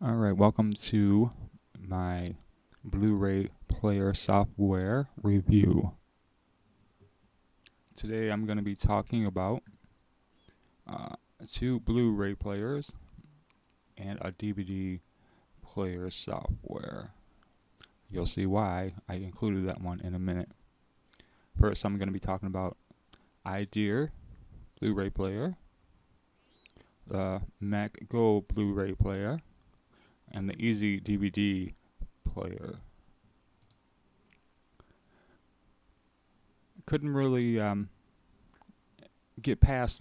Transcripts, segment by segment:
Alright, welcome to my Blu-Ray Player Software review. Today I'm going to be talking about two Blu-ray players and a DVD player software. You'll see why I included that one in a minute. First, I'm going to be talking about iDear Blu-ray player, the Mac Go Blu-ray player, and the Easy DVD player. Couldn't really get past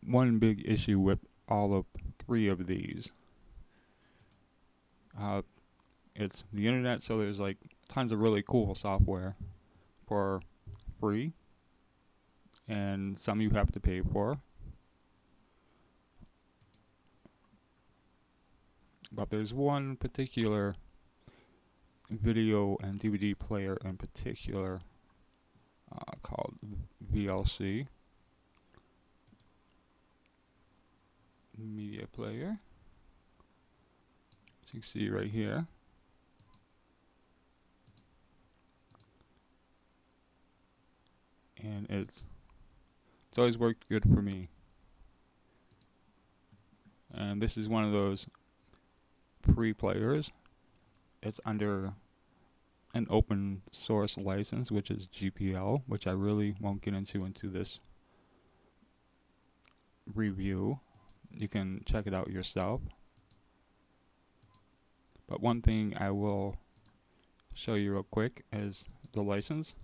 one big issue with all of three of these. It's the internet, so there's like tons of really cool software for free, and some you have to pay for. But there's one particular video and DVD player in particular called VLC, media player. As you can see right here. And it's always worked good for me. And this is one of those free players. It's under an open source license, which is GPL, which I really won't get into this review. You can check it out yourself. But one thing I will show you real quick is the license.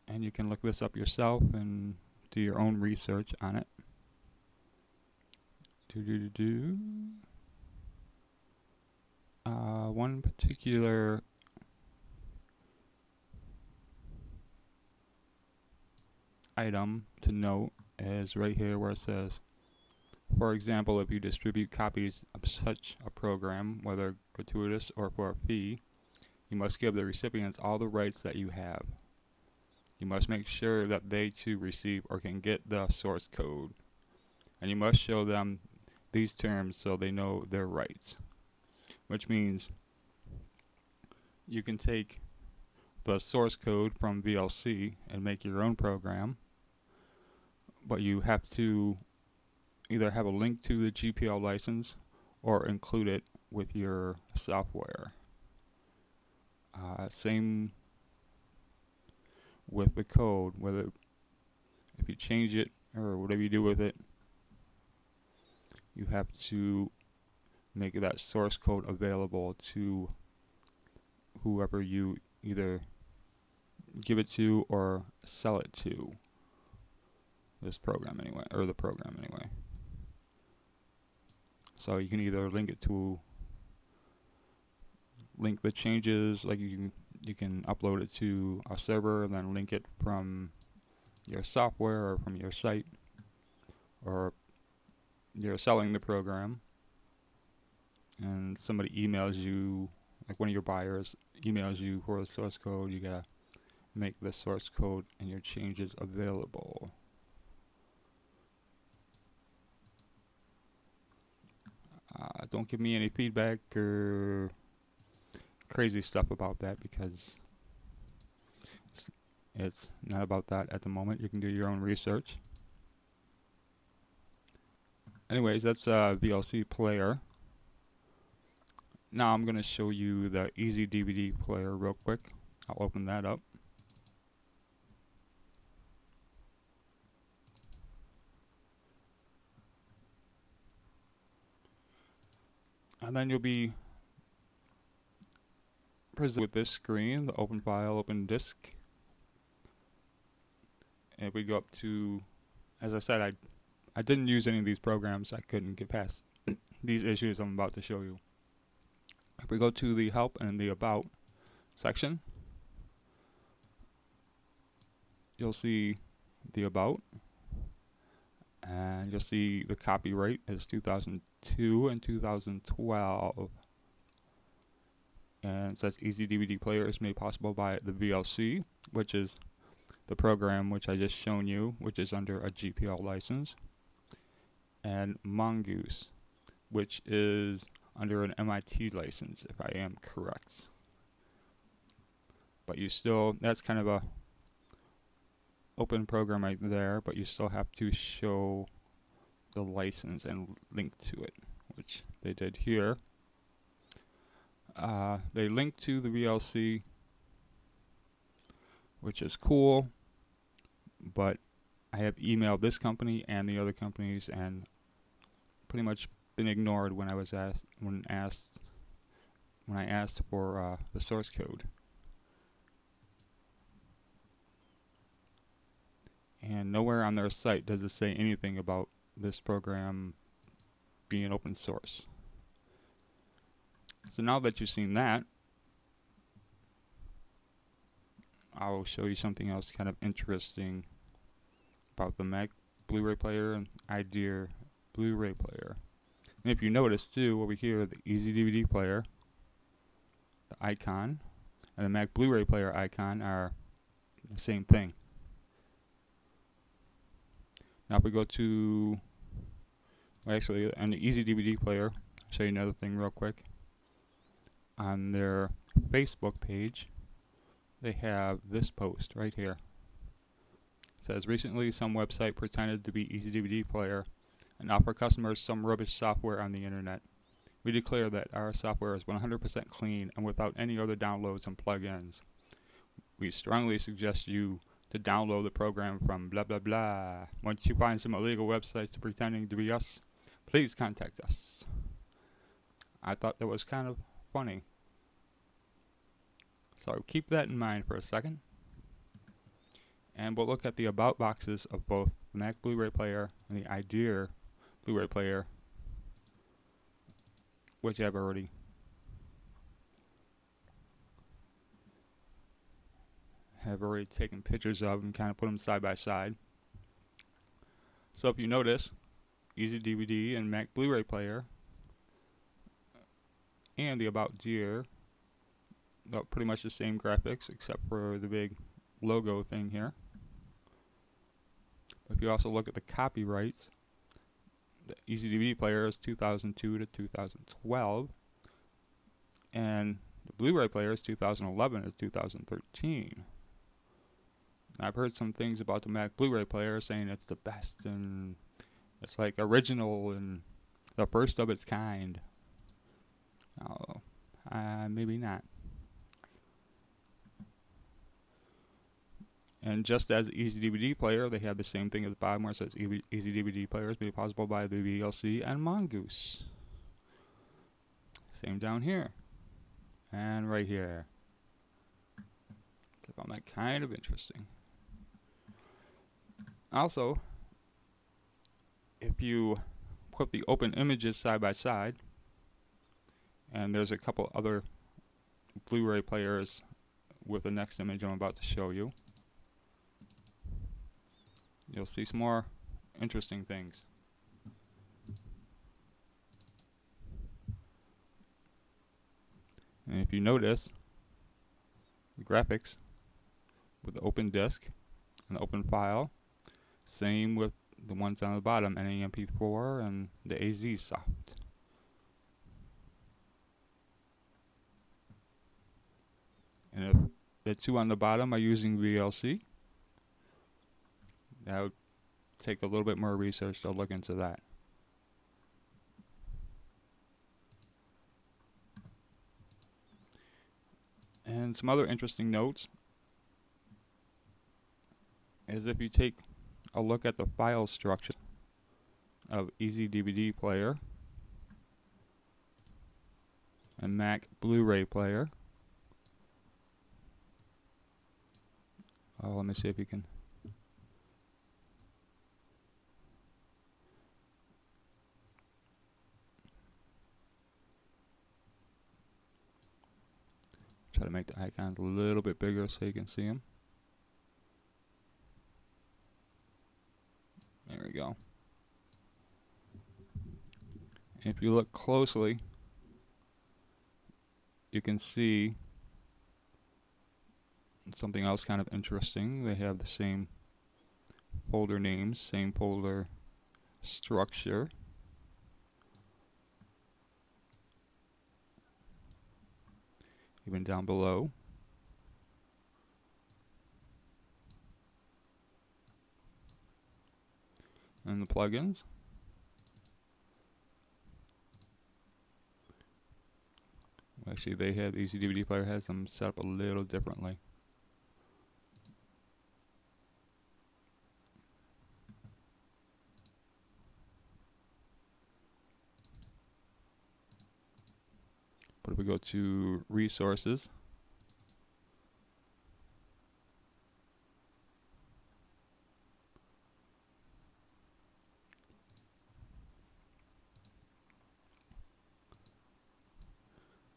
And you can look this up yourself and do your own research on it. One particular item to note is right here where it says, for example, if you distribute copies of such a program, whether gratuitous or for a fee, you must give the recipients all the rights that you have. You must make sure that they too receive or can get the source code. And you must show them these terms so they know their rights. Which means you can take the source code from VLC and make your own program, but you have to either have a link to the GPL license or include it with your software. Same with the code, whether if you change it or whatever you do with it, you have to make that source code available to whoever you either give it to or sell it to. This program anyway, or the program anyway. So you can either link the changes, like you can upload it to a server and then link it from your software or from your site, or you're selling the program and somebody emails you, like one of your buyers emails you for the source code, you gotta make the source code and your changes available. Don't give me any feedback or crazy stuff about that, because it's not about that at the moment. You can do your own research. Anyways, that's a VLC player. Now I'm going to show you the Easy DVD player real quick. I'll open that up. And then you'll be presented with this screen, the open file, open disk. And if we go up to, as I said, I didn't use any of these programs. I couldn't get past these issues I'm about to show you. If we go to the help and the about section, you'll see the about, and you'll see the copyright is 2002 and 2012. And it says Easy DVD player is made possible by the VLC, which is the program which I just shown you, which is under a GPL license, and Mongoose. which is under an MIT license, if I am correct. But you still, that's kind of a open program right there, but you still have to show the license and link to it, which they did here. They linked to the VLC, which is cool, but I have emailed this company and the other companies and pretty much been ignored when I was asked when I asked for the source code. And nowhere on their site does it say anything about this program being open source. So now that you've seen that, I'll show you something else kind of interesting about the Mac Blu-ray player and idea Blu-ray player. And if you notice too, over here, the Easy DVD player, the icon, and the Mac Blu-ray player icon are the same thing. Now if we go to, well, actually, on the Easy DVD player, I'll show you another thing real quick. On their Facebook page, they have this post right here. It says, recently some website pretended to be Easy DVD player and offer customers some rubbish software on the internet. We declare that our software is 100% clean and without any other downloads and plugins. We strongly suggest you to download the program from blah blah blah. Once you find some illegal websites pretending to be us, please contact us. I thought that was kind of funny. So keep that in mind for a second. And we'll look at the about boxes of both the Mac Blu-ray player and the idea Blu-ray player, which I've already taken pictures of and kind of put them side by side. So if you notice, Easy DVD and Mac Blu-ray player and the About Gear, pretty much the same graphics except for the big logo thing here. If you also look at the copyrights, the Easy DVD player is 2002 to 2012, and the Blu-ray player is 2011 to 2013. I've heard some things about the Mac Blu-ray player saying it's the best and it's like original and the first of its kind. Oh, maybe not. And just as Easy DVD player, they have the same thing at the bottom where it says Easy DVD player is made possible by the VLC and Mongoose. Same down here. And right here. I found that kind of interesting. Also, if you put the open images side by side, and there's a couple other Blu-ray players with the next image I'm about to show you, you'll see some more interesting things. And if you notice, the graphics with the open disk and the open file, same with the ones on the bottom, NAMP4 and the AZ soft. And if the two on the bottom are using VLC, that would take a little bit more research to look into that. And some other interesting notes is if you take a look at the file structure of Easy DVD player and Mac Blu-ray player. Oh, let me see if you can. Try to make the icons a little bit bigger so you can see them. There we go. If you look closely, you can see something else kind of interesting. They have the same folder names, same folder structure. even down below. And the plugins. Actually, they have Easy DVD Player has them set up a little differently. But if we go to resources,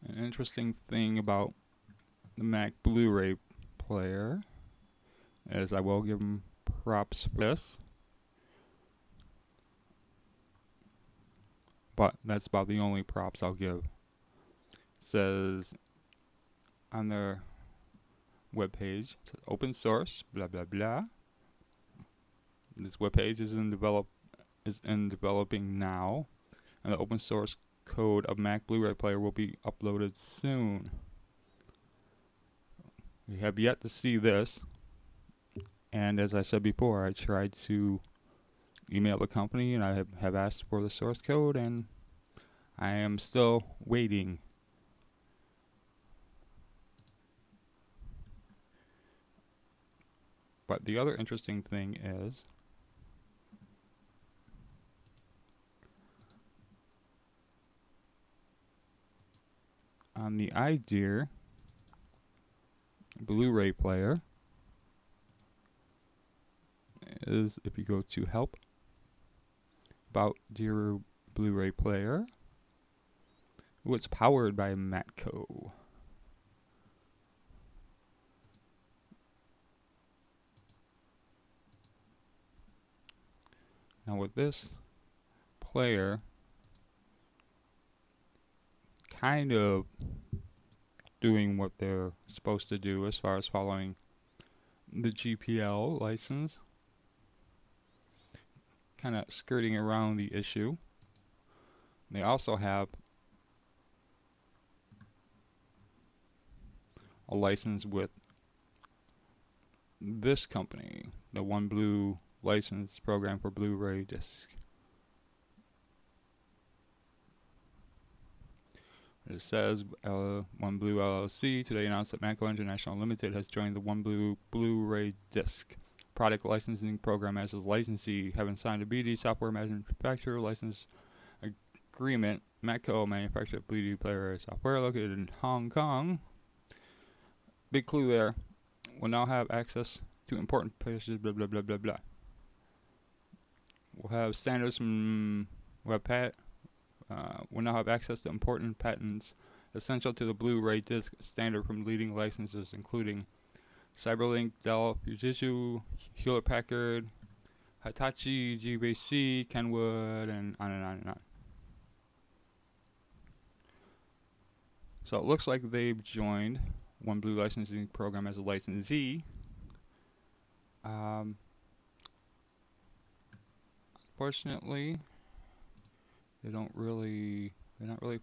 an interesting thing about the Mac Blu-ray player is I will give them props for this, but that's about the only props I'll give. It says on their webpage, it says open source, blah blah blah. This webpage is in developing now, and the open source code of Mac Blu-ray player will be uploaded soon. We have yet to see this, and as I said before, I tried to email the company and I have asked for the source code, and I am still waiting. But the other interesting thing is on the iDear Blu-ray player is, if you go to help about Dear Blu-ray player, it's powered by Matco. Now with this player kind of doing what they're supposed to do as far as following the GPL license, kind of skirting around the issue. They also have a license with this company, the One Blue license program for Blu-ray disc. It says One Blue LLC today announced that Matco International Limited has joined the One Blue Blu-ray disc product licensing program as a licensee, having signed a BD software manufacturer license agreement. Matco manufacturer Blu-ray player software located in Hong Kong. Big clue there. Will now have access to important pages, blah blah blah blah blah. We'll have standards from WebPat. Will now have access to important patents essential to the Blu-ray disc standard from leading licenses, including Cyberlink, Dell, Fujitsu, Hewlett-Packard, Hitachi, GBC, Kenwood, and on and on and on. So it looks like they've joined One Blue licensing program as a licensee. Unfortunately, they're not really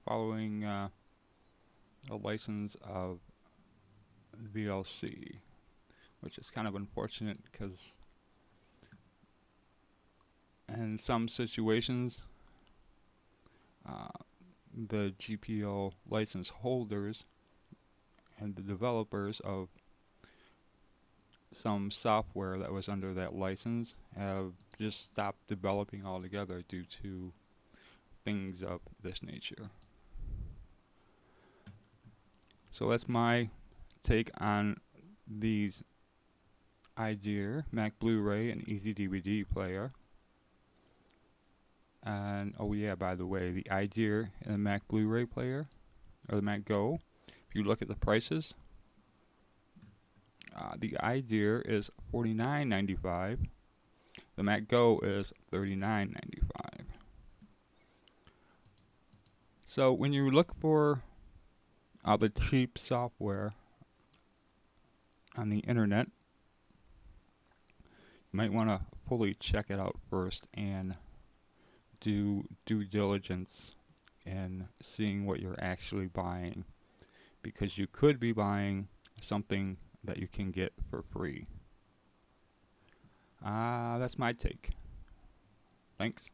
following a license of VLC, which is kind of unfortunate because in some situations the GPL license holders and the developers of some software that was under that license have just stopped developing altogether due to things of this nature. So that's my take on these iDear Mac Blu-ray and Easy DVD player. And oh yeah, by the way, the iDear and the Mac Blu-ray player, or the Mac Go, if you look at the prices, the iDear is $49.95. The Mac Go is $39.95. So when you look for the cheap software on the internet, you might want to fully check it out first and do due diligence in seeing what you're actually buying, because you could be buying something that you can get for free. That's my take. Thanks.